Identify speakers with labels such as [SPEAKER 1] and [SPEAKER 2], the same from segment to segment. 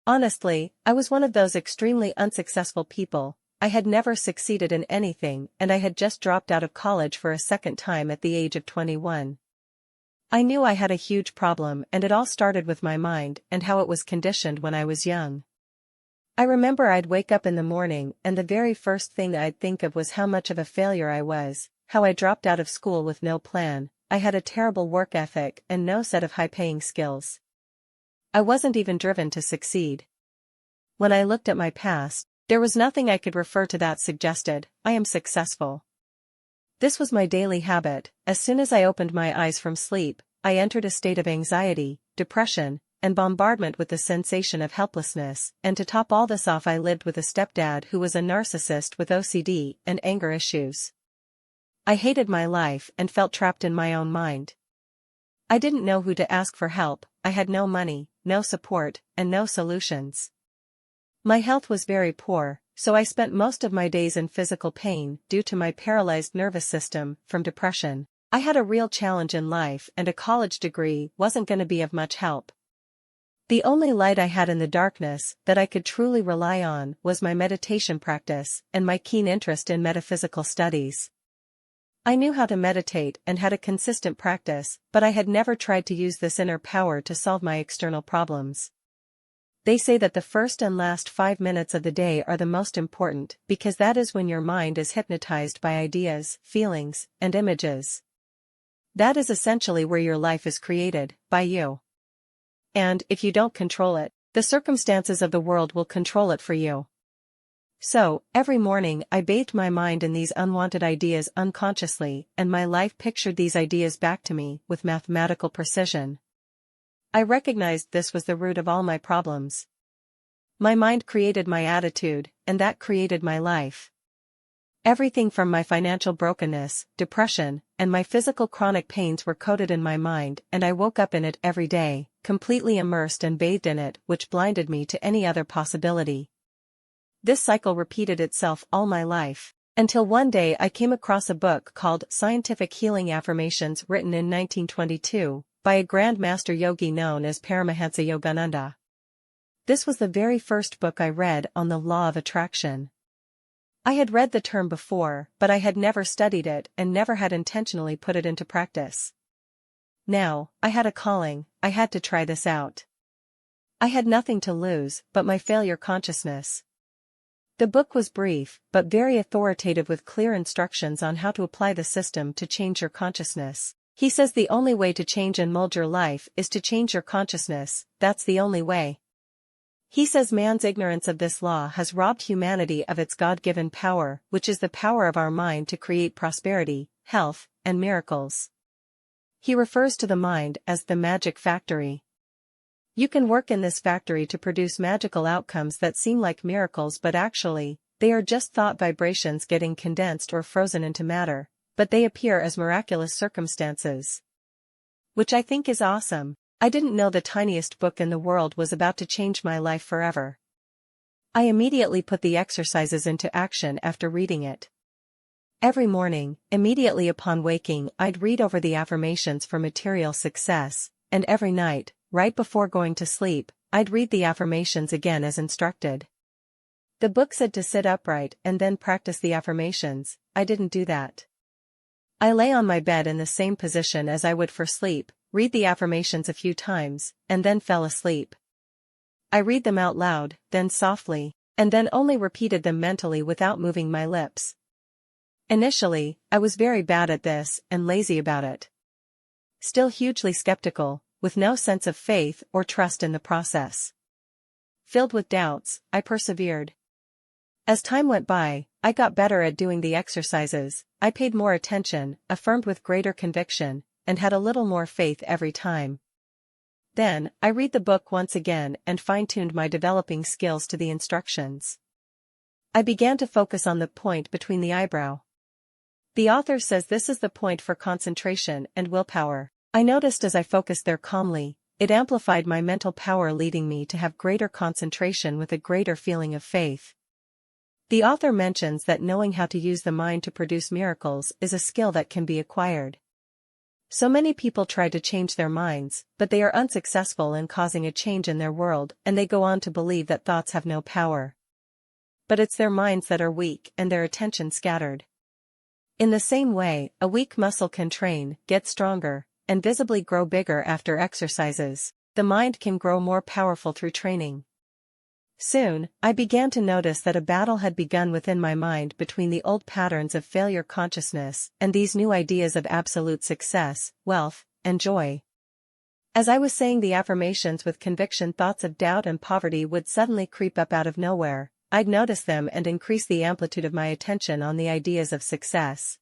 [SPEAKER 1] Honestly, I was one of those extremely unsuccessful people. I had never succeeded in anything and I had just dropped out of college for a second time at the age of 21. I knew I had a huge problem and it all started with my mind and how it was conditioned when I was young. I remember I'd wake up in the morning and the very first thing I'd think of was how much of a failure I was, how I dropped out of school with no plan, I had a terrible work ethic and no set of high-paying skills. I wasn't even driven to succeed. When I looked at my past, there was nothing I could refer to that suggested, I am successful. This was my daily habit. As soon as I opened my eyes from sleep, I entered a state of anxiety, depression, and bombardment with the sensation of helplessness, and to top all this off I lived with a stepdad who was a narcissist with OCD and anger issues. I hated my life and felt trapped in my own mind. I didn't know who to ask for help, I had no money, no support, and no solutions. My health was very poor, so I spent most of my days in physical pain due to my paralyzed nervous system from depression. I had a real challenge in life and a college degree wasn't going to be of much help. The only light I had in the darkness that I could truly rely on was my meditation practice and my keen interest in metaphysical studies. I knew how to meditate and had a consistent practice, but I had never tried to use this inner power to solve my external problems. They say that the first and last 5 minutes of the day are the most important because that is when your mind is hypnotized by ideas, feelings, and images. That is essentially where your life is created, by you. And, if you don't control it, the circumstances of the world will control it for you. So, every morning I bathed my mind in these unwanted ideas unconsciously and my life pictured these ideas back to me with mathematical precision. I recognized this was the root of all my problems. My mind created my attitude, and that created my life. Everything from my financial brokenness, depression, and my physical chronic pains were coded in my mind and I woke up in it every day, completely immersed and bathed in it, which blinded me to any other possibility. This cycle repeated itself all my life, until one day I came across a book called Scientific Healing Affirmations written in 1922, by a Grand Master Yogi known as Paramahansa Yogananda. This was the very first book I read on the law of attraction. I had read the term before, but I had never studied it and never had intentionally put it into practice. Now, I had a calling, I had to try this out. I had nothing to lose but my failure consciousness. The book was brief, but very authoritative with clear instructions on how to apply the system to change your consciousness. He says the only way to change and mold your life is to change your consciousness, that's the only way. He says man's ignorance of this law has robbed humanity of its God-given power, which is the power of our mind to create prosperity, health, and miracles. He refers to the mind as the magic factory. You can work in this factory to produce magical outcomes that seem like miracles but actually, they are just thought vibrations getting condensed or frozen into matter. But they appear as miraculous circumstances. Which I think is awesome. I didn't know the tiniest book in the world was about to change my life forever. I immediately put the exercises into action after reading it. Every morning, immediately upon waking, I'd read over the affirmations for material success, and every night, right before going to sleep, I'd read the affirmations again as instructed. The book said to sit upright and then practice the affirmations. I didn't do that. I lay on my bed in the same position as I would for sleep, read the affirmations a few times, and then fell asleep. I read them out loud, then softly, and then only repeated them mentally without moving my lips. Initially, I was very bad at this and lazy about it. Still hugely skeptical, with no sense of faith or trust in the process. Filled with doubts, I persevered. As time went by, I got better at doing the exercises, I paid more attention, affirmed with greater conviction, and had a little more faith every time. Then, I read the book once again and fine-tuned my developing skills to the instructions. I began to focus on the point between the eyebrow. The author says this is the point for concentration and willpower. I noticed as I focused there calmly, it amplified my mental power, leading me to have greater concentration with a greater feeling of faith. The author mentions that knowing how to use the mind to produce miracles is a skill that can be acquired. So many people try to change their minds, but they are unsuccessful in causing a change in their world, and they go on to believe that thoughts have no power. But it's their minds that are weak and their attention scattered. In the same way, a weak muscle can train, get stronger, and visibly grow bigger after exercises. The mind can grow more powerful through training. Soon, I began to notice that a battle had begun within my mind between the old patterns of failure consciousness and these new ideas of absolute success, wealth, and joy. As I was saying the affirmations with conviction, thoughts of doubt and poverty would suddenly creep up out of nowhere. I'd notice them and increase the amplitude of my attention on the ideas of success.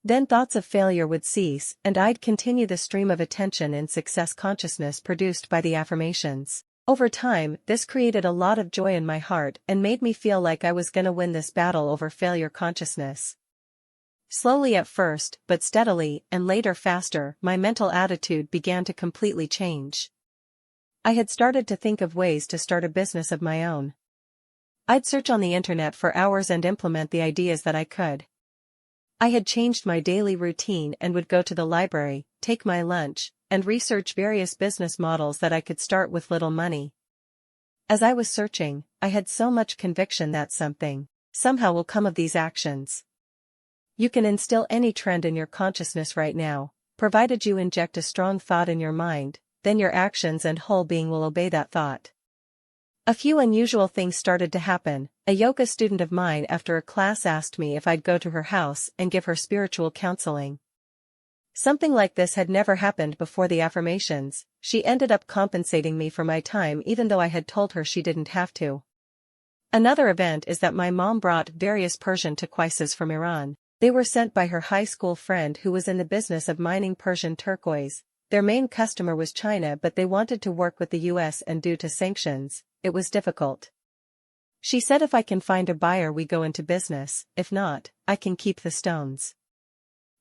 [SPEAKER 1] Then thoughts of failure would cease, and I'd continue the stream of attention in success consciousness produced by the affirmations. Over time, this created a lot of joy in my heart and made me feel like I was gonna win this battle over failure consciousness. Slowly at first, but steadily, and later faster, my mental attitude began to completely change. I had started to think of ways to start a business of my own. I'd search on the internet for hours and implement the ideas that I could. I had changed my daily routine and would go to the library, take my lunch, and research various business models that I could start with little money. As I was searching, I had so much conviction that something, somehow will come of these actions. You can instill any trend in your consciousness right now, provided you inject a strong thought in your mind, then your actions and whole being will obey that thought. A few unusual things started to happen. A yoga student of mine after a class asked me if I'd go to her house and give her spiritual counseling. Something like this had never happened before the affirmations. She ended up compensating me for my time even though I had told her she didn't have to. Another event is that my mom brought various Persian turquoises from Iran. They were sent by her high school friend who was in the business of mining Persian turquoise. Their main customer was China, but they wanted to work with the U.S. and due to sanctions, it was difficult. She said if I can find a buyer we go into business, if not, I can keep the stones.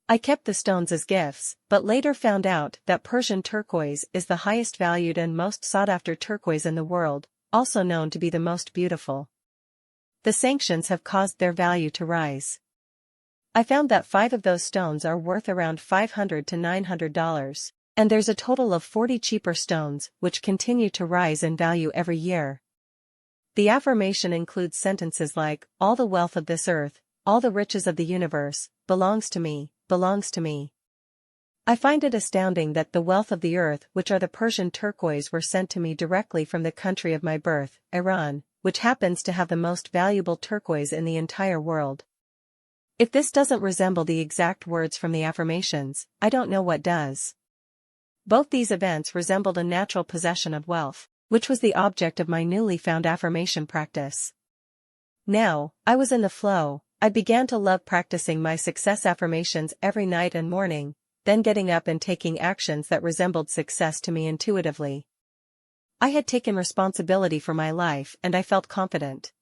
[SPEAKER 1] I kept the stones as gifts, but later found out that Persian turquoise is the highest valued and most sought-after turquoise in the world, also known to be the most beautiful. The sanctions have caused their value to rise. I found that 5 of those stones are worth around $500 to $900, and there's a total of 40 cheaper stones which continue to rise in value every year. The affirmation includes sentences like, all the wealth of this earth, all the riches of the universe, belongs to me, belongs to me. I find it astounding that the wealth of the earth, which are the Persian turquoise, were sent to me directly from the country of my birth, Iran, which happens to have the most valuable turquoise in the entire world. If this doesn't resemble the exact words from the affirmations, I don't know what does. Both these events resembled a natural possession of wealth, which was the object of my newly found affirmation practice. Now, I was in the flow. I began to love practicing my success affirmations every night and morning, then getting up and taking actions that resembled success to me intuitively. I had taken responsibility for my life and I felt confident.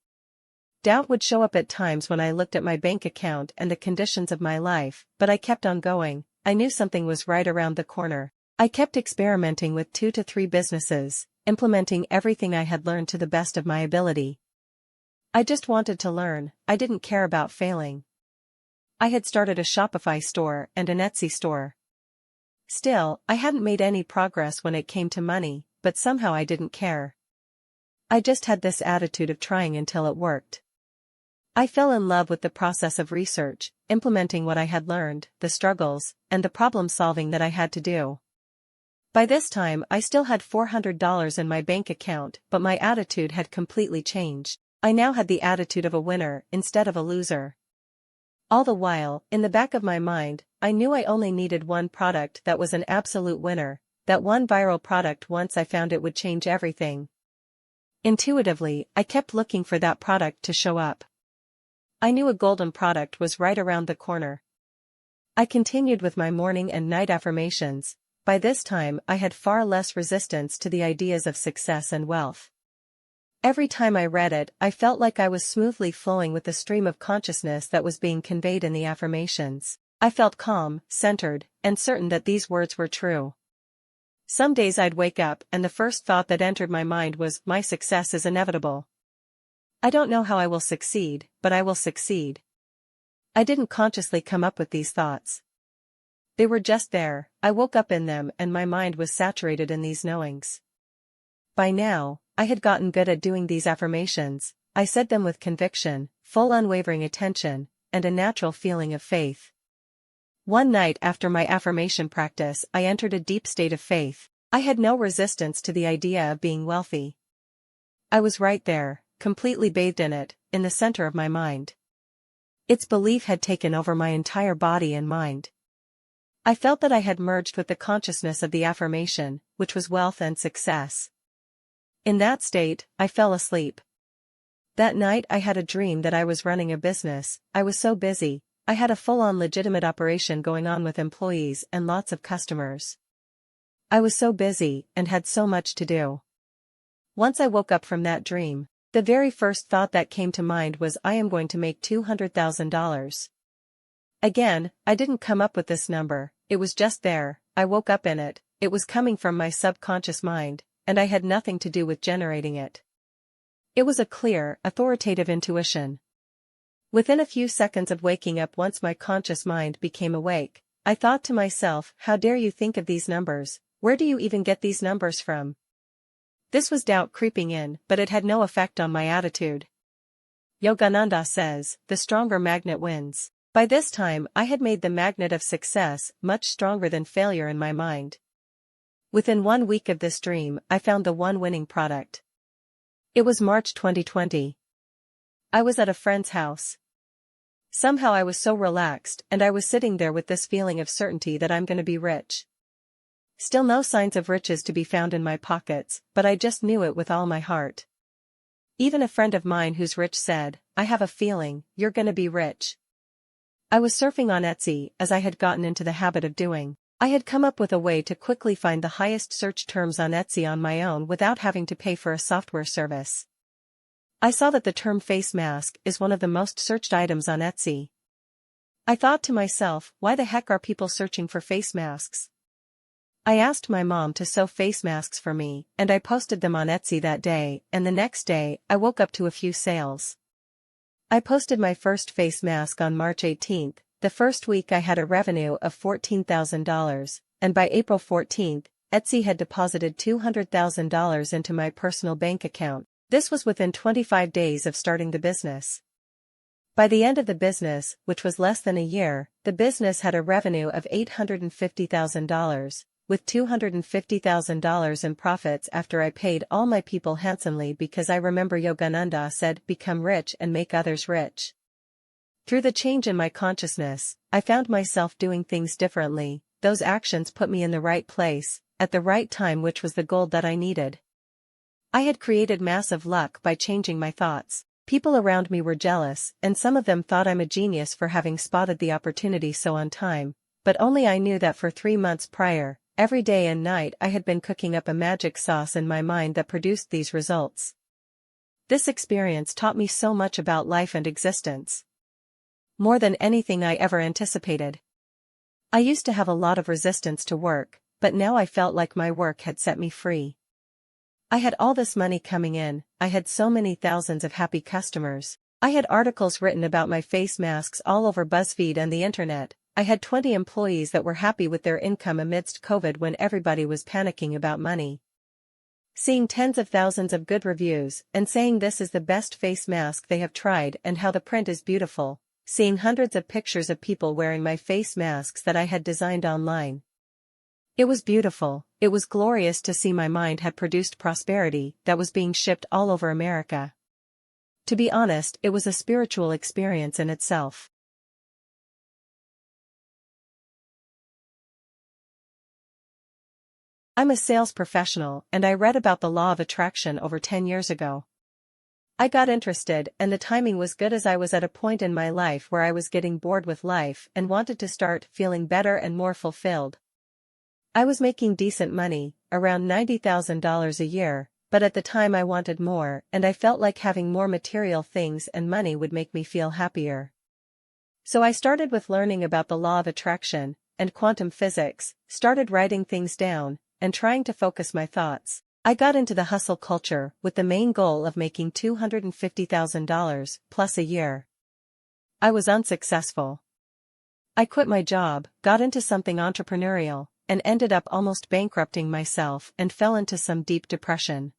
[SPEAKER 1] Doubt would show up at times when I looked at my bank account and the conditions of my life, but I kept on going. I knew something was right around the corner. I kept experimenting with 2 to 3 businesses, implementing everything I had learned to the best of my ability. I just wanted to learn, I didn't care about failing. I had started a Shopify store and an Etsy store. Still, I hadn't made any progress when it came to money, but somehow I didn't care. I just had this attitude of trying until it worked. I fell in love with the process of research, implementing what I had learned, the struggles, and the problem solving that I had to do. By this time I still had $400 in my bank account, but my attitude had completely changed. I now had the attitude of a winner instead of a loser. All the while, in the back of my mind, I knew I only needed one product that was an absolute winner, that one viral product once I found it would change everything. Intuitively, I kept looking for that product to show up. I knew a golden product was right around the corner. I continued with my morning and night affirmations. By this time I had far less resistance to the ideas of success and wealth. Every time I read it, I felt like I was smoothly flowing with the stream of consciousness that was being conveyed in the affirmations. I felt calm, centered, and certain that these words were true. Some days I'd wake up and the first thought that entered my mind was, my success is inevitable. I don't know how I will succeed, but I will succeed. I didn't consciously come up with these thoughts. They were just there, I woke up in them and my mind was saturated in these knowings. By now, I had gotten good at doing these affirmations. I said them with conviction, full unwavering attention, and a natural feeling of faith. One night after my affirmation practice, I entered a deep state of faith. I had no resistance to the idea of being wealthy. I was right there, completely bathed in it, in the center of my mind. Its belief had taken over my entire body and mind. I felt that I had merged with the consciousness of the affirmation, which was wealth and success. In that state, I fell asleep. That night I had a dream that I was running a business. I was so busy, I had a full-on legitimate operation going on with employees and lots of customers. I was so busy and had so much to do. Once I woke up from that dream, the very first thought that came to mind was I am going to make $200,000. Again, I didn't come up with this number, it was just there, I woke up in it, it was coming from my subconscious mind, and I had nothing to do with generating it. It was a clear, authoritative intuition. Within a few seconds of waking up, once my conscious mind became awake, I thought to myself, how dare you think of these numbers, where do you even get these numbers from? This was doubt creeping in, but it had no effect on my attitude. Yogananda says, the stronger magnet wins. By this time I had made the magnet of success much stronger than failure in my mind. Within 1 week of this dream, I found the one winning product. It was March 2020. I was at a friend's house. Somehow I was so relaxed and I was sitting there with this feeling of certainty that I'm going to be rich. Still no signs of riches to be found in my pockets, but I just knew it with all my heart. Even a friend of mine who's rich said, I have a feeling, you're going to be rich. I was surfing on Etsy, as I had gotten into the habit of doing. I had come up with a way to quickly find the highest search terms on Etsy on my own without having to pay for a software service. I saw that the term face mask is one of the most searched items on Etsy. I thought to myself, why the heck are people searching for face masks? I asked my mom to sew face masks for me, and I posted them on Etsy that day, and the next day, I woke up to a few sales. I posted my first face mask on March 18th, the first week I had a revenue of $14,000, and by April 14th, Etsy had deposited $200,000 into my personal bank account. This was within 25 days of starting the business. By the end of the business, which was less than a year, the business had a revenue of $850,000, with $250,000 in profits after I paid all my people handsomely because I remember Yogananda said, become rich and make others rich. Through the change in my consciousness, I found myself doing things differently. Those actions put me in the right place, at the right time, which was the gold that I needed. I had created massive luck by changing my thoughts. People around me were jealous, and some of them thought I'm a genius for having spotted the opportunity so on time, but only I knew that for 3 months prior, every day and night I had been cooking up a magic sauce in my mind that produced these results. This experience taught me so much about life and existence. More than anything I ever anticipated. I used to have a lot of resistance to work, but now I felt like my work had set me free. I had all this money coming in, I had so many thousands of happy customers, I had articles written about my face masks all over BuzzFeed and the internet, I had 20 employees that were happy with their income amidst COVID when everybody was panicking about money. Seeing tens of thousands of good reviews and saying this is the best face mask they have tried and how the print is beautiful, seeing hundreds of pictures of people wearing my face masks that I had designed online. It was beautiful, it was glorious to see my mind had produced prosperity that was being shipped all over America. To be honest, it was a spiritual experience in itself. I'm a sales professional and I read about the law of attraction over 10 years ago. I got interested and the timing was good as I was at a point in my life where I was getting bored with life and wanted to start feeling better and more fulfilled. I was making decent money, around $90,000 a year, but at the time I wanted more and I felt like having more material things and money would make me feel happier. So I started with learning about the law of attraction and quantum physics, started writing things down, and trying to focus my thoughts. I got into the hustle culture with the main goal of making $250,000 plus a year. I was unsuccessful. I quit my job, got into something entrepreneurial, and ended up almost bankrupting myself and fell into some deep depression.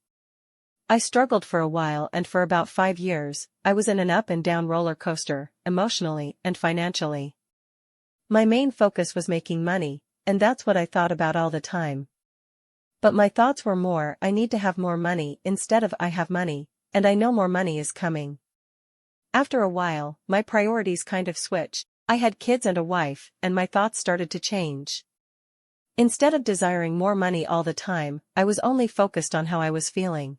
[SPEAKER 1] I struggled for a while, and for about 5 years, I was in an up and down roller coaster, emotionally and financially. My main focus was making money, and that's what I thought about all the time. But my thoughts were more, I need to have more money instead of I have money, and I know more money is coming. After a while, my priorities kind of switched. I had kids and a wife, and my thoughts started to change. Instead of desiring more money all the time, I was only focused on how I was feeling.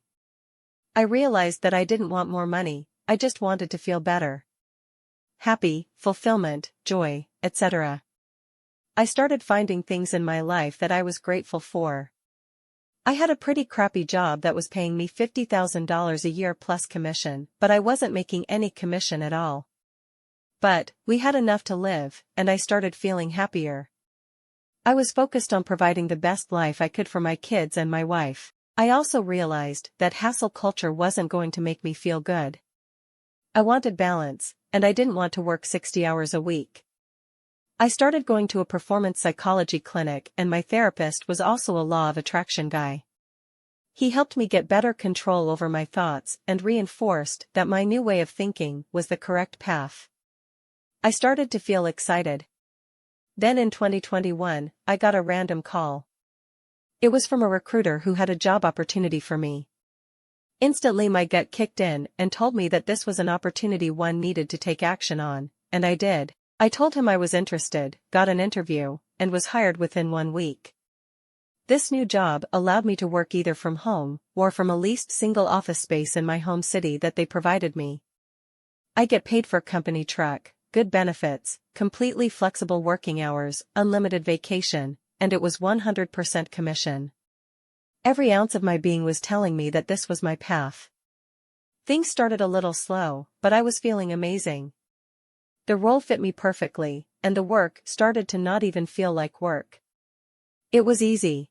[SPEAKER 1] I realized that I didn't want more money, I just wanted to feel better. Happy, fulfillment, joy, etc. I started finding things in my life that I was grateful for. I had a pretty crappy job that was paying me $50,000 a year plus commission, but I wasn't making any commission at all. But, we had enough to live, and I started feeling happier. I was focused on providing the best life I could for my kids and my wife. I also realized that hassle culture wasn't going to make me feel good. I wanted balance, and I didn't want to work 60 hours a week. I started going to a performance psychology clinic, and my therapist was also a law of attraction guy. He helped me get better control over my thoughts and reinforced that my new way of thinking was the correct path. I started to feel excited. Then in 2021, I got a random call. It was from a recruiter who had a job opportunity for me. Instantly my gut kicked in and told me that this was an opportunity one needed to take action on, and I did. I told him I was interested, got an interview, and was hired within 1 week. This new job allowed me to work either from home or from a leased single office space in my home city that they provided me. I get paid for company truck, good benefits, completely flexible working hours, unlimited vacation, and it was 100% commission. Every ounce of my being was telling me that this was my path. Things started a little slow, but I was feeling amazing. The role fit me perfectly, and the work started to not even feel like work. It was easy.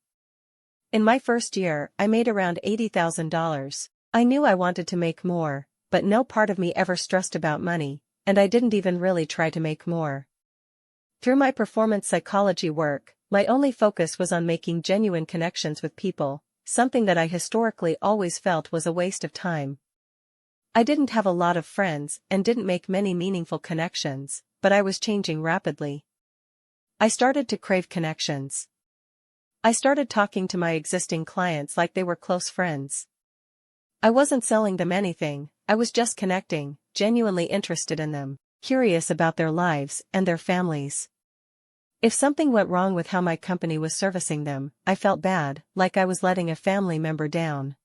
[SPEAKER 1] In my first year, I made around $80,000. I knew I wanted to make more, but no part of me ever stressed about money, and I didn't even really try to make more. Through my performance psychology work, my only focus was on making genuine connections with people, something that I historically always felt was a waste of time. I didn't have a lot of friends and didn't make many meaningful connections, but I was changing rapidly. I started to crave connections. I started talking to my existing clients like they were close friends. I wasn't selling them anything, I was just connecting, genuinely interested in them, curious about their lives and their families. If something went wrong with how my company was servicing them, I felt bad, like I was letting a family member down.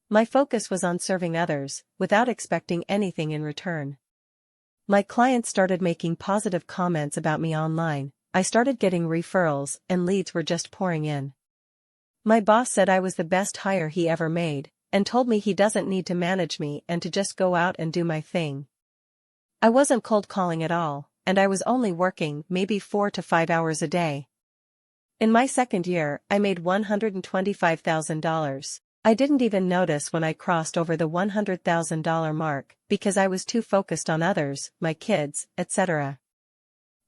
[SPEAKER 1] My focus was on serving others, without expecting anything in return. My clients started making positive comments about me online, I started getting referrals, and leads were just pouring in. My boss said I was the best hire he ever made, and told me he doesn't need to manage me and to just go out and do my thing. I wasn't cold calling at all, and I was only working maybe 4 to 5 hours a day. In my second year, I made $125,000. I didn't even notice when I crossed over the $100,000 mark, because I was too focused on others, my kids, etc.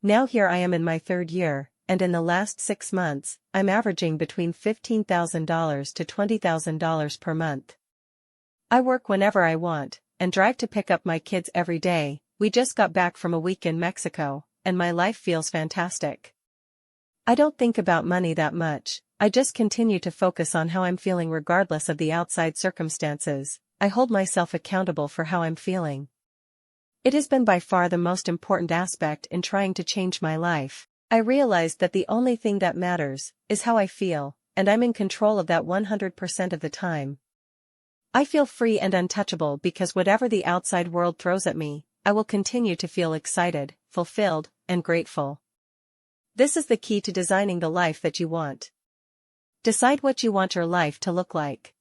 [SPEAKER 1] Now here I am in my third year, and in the last 6 months, I'm averaging between $15,000 to $20,000 per month. I work whenever I want, and drive to pick up my kids every day. We just got back from a week in Mexico, and my life feels fantastic. I don't think about money that much, I just continue to focus on how I'm feeling regardless of the outside circumstances. I hold myself accountable for how I'm feeling. It has been by far the most important aspect in trying to change my life. I realized that the only thing that matters is how I feel, and I'm in control of that 100% of the time. I feel free and untouchable because whatever the outside world throws at me, I will continue to feel excited, fulfilled, and grateful. This is the key to designing the life that you want. Decide what you want your life to look like.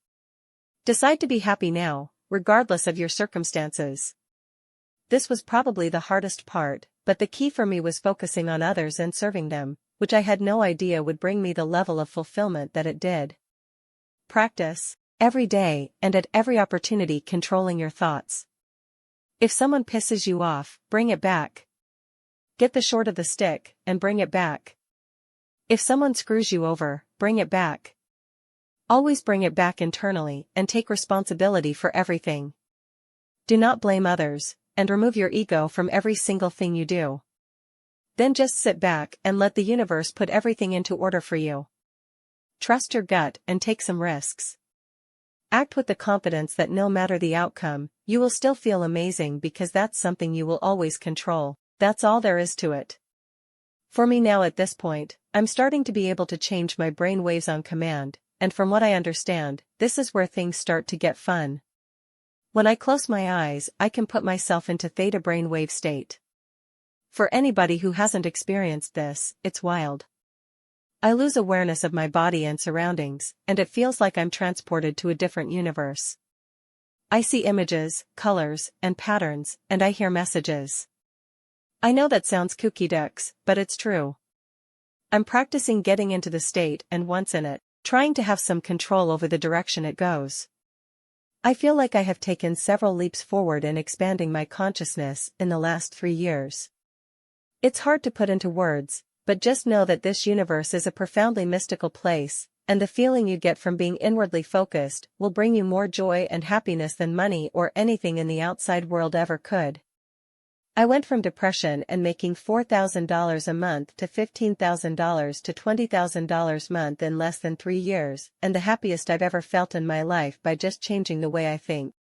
[SPEAKER 1] Decide to be happy now, regardless of your circumstances. This was probably the hardest part, but the key for me was focusing on others and serving them, which I had no idea would bring me the level of fulfillment that it did. Practice, every day and at every opportunity, controlling your thoughts. If someone pisses you off, bring it back. Get the short of the stick, and bring it back. If someone screws you over, bring it back. Always bring it back internally and take responsibility for everything. Do not blame others, and remove your ego from every single thing you do. Then just sit back and let the universe put everything into order for you. Trust your gut and take some risks. Act with the confidence that no matter the outcome, you will still feel amazing because that's something you will always control. That's all there is to it. For me now at this point, I'm starting to be able to change my brain waves on command, and from what I understand, this is where things start to get fun. When I close my eyes, I can put myself into theta brainwave state. For anybody who hasn't experienced this, it's wild. I lose awareness of my body and surroundings, and it feels like I'm transported to a different universe. I see images, colors, and patterns, and I hear messages. I know that sounds kooky ducks, but it's true. I'm practicing getting into the state and once in it, trying to have some control over the direction it goes. I feel like I have taken several leaps forward in expanding my consciousness in the last 3 years. It's hard to put into words, but just know that this universe is a profoundly mystical place, and the feeling you get from being inwardly focused will bring you more joy and happiness than money or anything in the outside world ever could. I went from depression and making $4,000 a month to $15,000 to $20,000 a month in less than 3 years, and the happiest I've ever felt in my life by just changing the way I think.